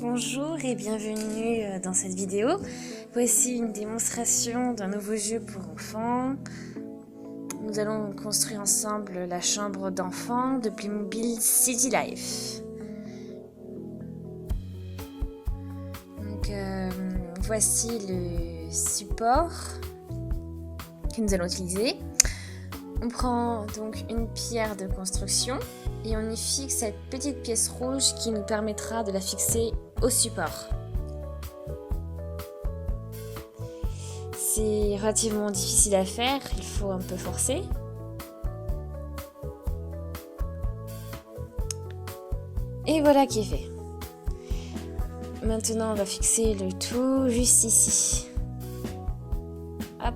Bonjour et bienvenue dans cette vidéo. Voici une démonstration d'un nouveau jeu pour enfants. Nous allons construire ensemble la chambre d'enfant de Playmobil City Life. Donc voici le support que nous allons utiliser. On prend donc une pierre de construction et on y fixe cette petite pièce rouge qui nous permettra de la fixer au support. C'est relativement difficile à faire, il faut un peu forcer. Et voilà qui est fait. Maintenant on va fixer le tout juste ici. Hop.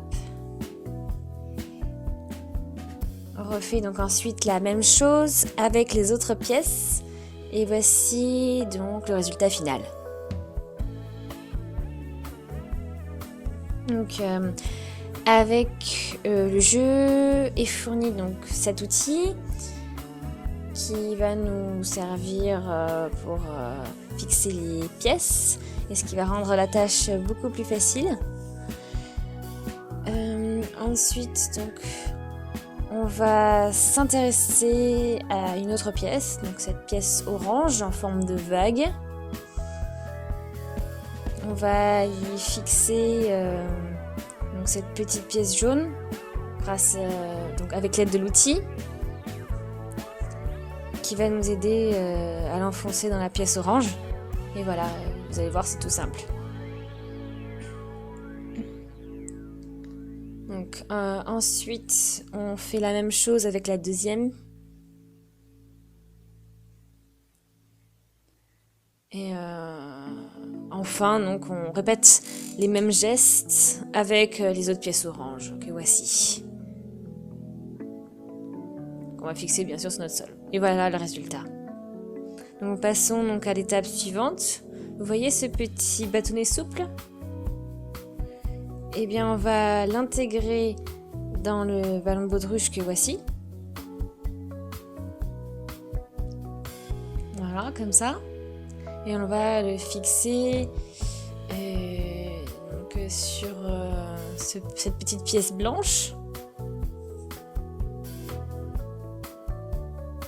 On refait donc ensuite la même chose avec les autres pièces. Et voici donc le résultat final. Donc avec le jeu est fourni donc cet outil qui va nous servir pour fixer les pièces et ce qui va rendre la tâche beaucoup plus facile. Ensuite donc on va s'intéresser à une autre pièce, donc cette pièce orange en forme de vague. On va y fixer donc cette petite pièce jaune donc avec l'aide de l'outil qui va nous aider à l'enfoncer dans la pièce orange. Et voilà, vous allez voir, c'est tout simple. Donc ensuite, on fait la même chose avec la deuxième. Et enfin, donc on répète les mêmes gestes avec les autres pièces oranges que voici. On va fixer bien sûr sur notre sol. Et voilà le résultat. Donc passons donc à l'étape suivante. Vous voyez ce petit bâtonnet souple ? Eh bien, on va l'intégrer dans le ballon de baudruche que voici. Voilà, comme ça. Et on va le fixer donc, sur cette petite pièce blanche.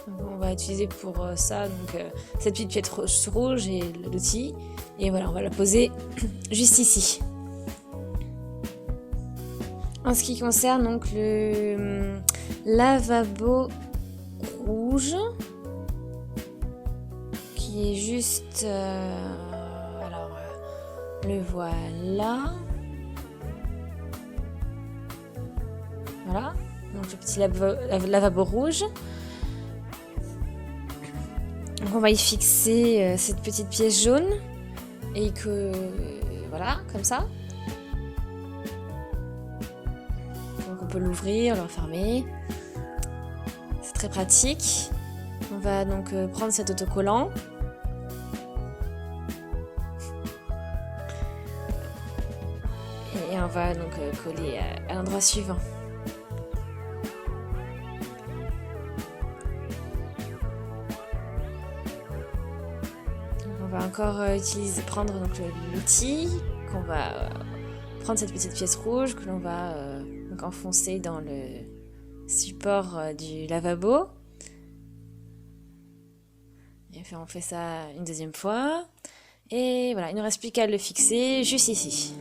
Donc, on va utiliser pour ça donc, cette petite pièce rouge et l'outil. Et voilà, on va la poser juste ici. En ce qui concerne donc le lavabo rouge, qui est juste, le voilà. Voilà, donc le petit lavabo rouge. Donc on va y fixer cette petite pièce jaune et que voilà, comme ça. On peut l'ouvrir, le refermer. C'est très pratique. On va donc prendre cet autocollant. Et on va donc coller à l'endroit suivant. Donc on va encore prendre donc l'outil, qu'on va prendre cette petite pièce rouge que l'on va enfoncer dans le support du lavabo. Et puis on fait ça une deuxième fois. Et voilà, il ne reste plus qu'à le fixer juste ici.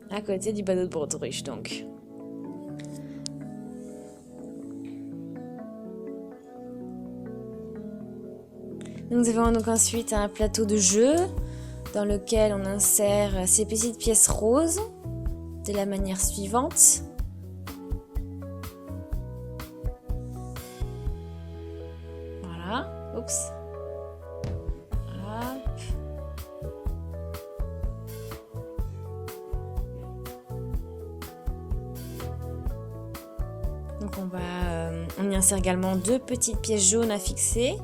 À côté du ballon de baudruche donc. Nous avons donc ensuite un plateau de jeu dans lequel on insère ces petites pièces roses de la manière suivante. Voilà, oups. Hop. Donc on y insère également deux petites pièces jaunes à fixer.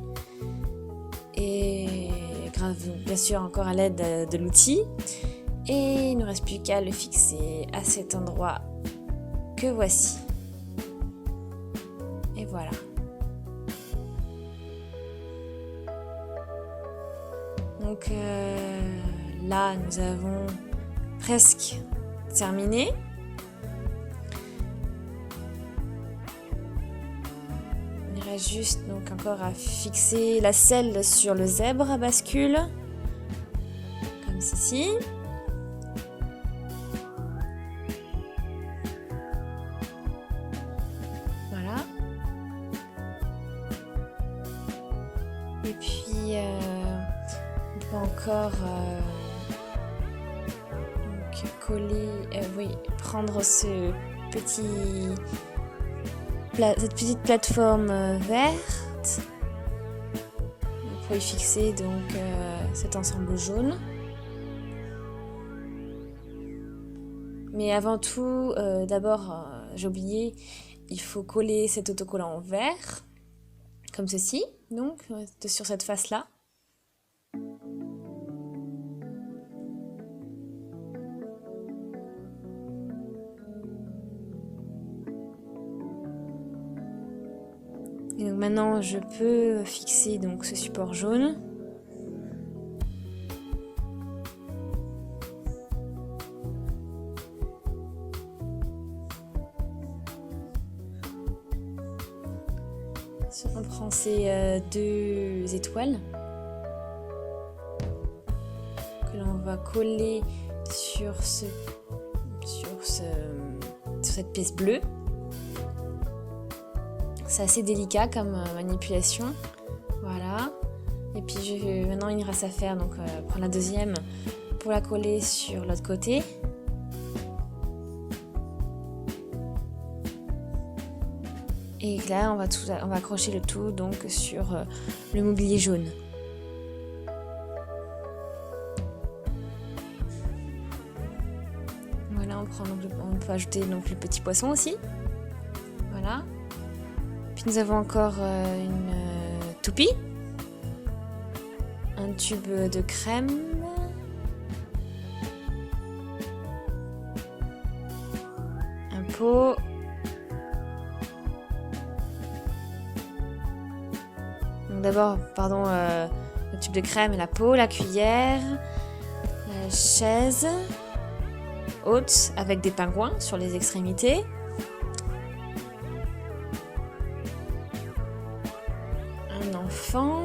Et bien sûr encore à l'aide de l'outil. Et il ne reste plus qu'à le fixer à cet endroit que voici. Et voilà. Donc là, nous avons presque terminé. Il reste juste donc encore à fixer la selle sur le zèbre à bascule, comme ceci. Voilà. Et puis on peut encore donc coller, prendre cette petite plateforme verte pour y fixer donc cet ensemble jaune. Mais avant tout, d'abord, j'ai oublié, il faut coller cet autocollant vert, comme ceci, donc sur cette face-là. Et donc maintenant, je peux fixer donc ce support jaune. On prend ces deux étoiles que l'on va coller sur cette pièce bleue. C'est assez délicat comme manipulation. Voilà. Et puis maintenant il reste à faire, donc prendre la deuxième pour la coller sur l'autre côté. Et là, on va accrocher le tout donc sur le mobilier jaune. Voilà, on peut ajouter donc le petit poisson aussi. Voilà. Puis nous avons encore une toupie, un tube de crème, un pot. D'abord, le tube de crème et la peau, la cuillère, la chaise haute avec des pingouins sur les extrémités. Un enfant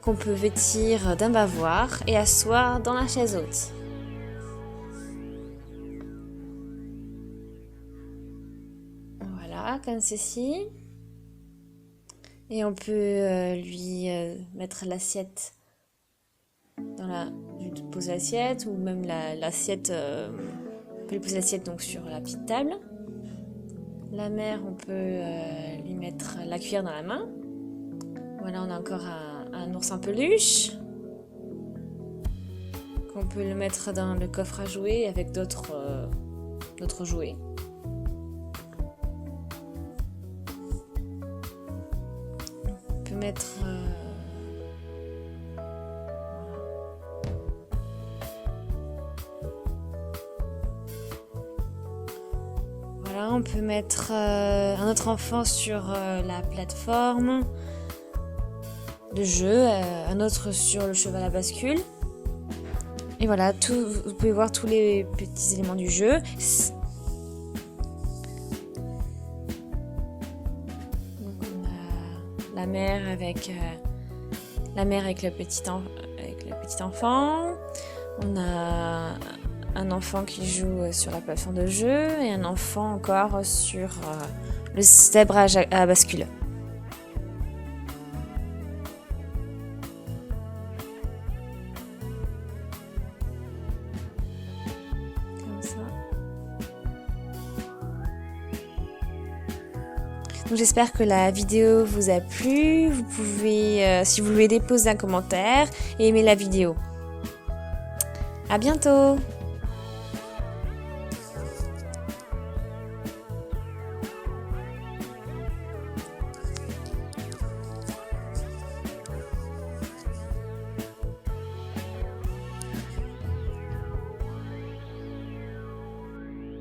qu'on peut vêtir d'un bavoir et asseoir dans la chaise haute. Voilà, comme ceci. Et on peut lui mettre l'assiette lui poser l'assiette, ou même l'assiette, on peut lui poser l'assiette donc sur la petite table. La mère, on peut lui mettre la cuillère dans la main. Voilà, on a encore un ours en peluche qu'on peut le mettre dans le coffre à jouets avec d'autres jouets. Mettre voilà, on peut mettre un autre enfant sur la plateforme de jeu, un autre sur le cheval à bascule, et voilà, vous pouvez voir tous les petits éléments du jeu. La mère avec le petit enfant. On a un enfant qui joue sur la plateforme de jeu et un enfant encore sur le zèbre à bascule. Comme ça. Donc j'espère que la vidéo vous a plu. Vous pouvez, si vous voulez, déposer un commentaire et aimer la vidéo. À bientôt!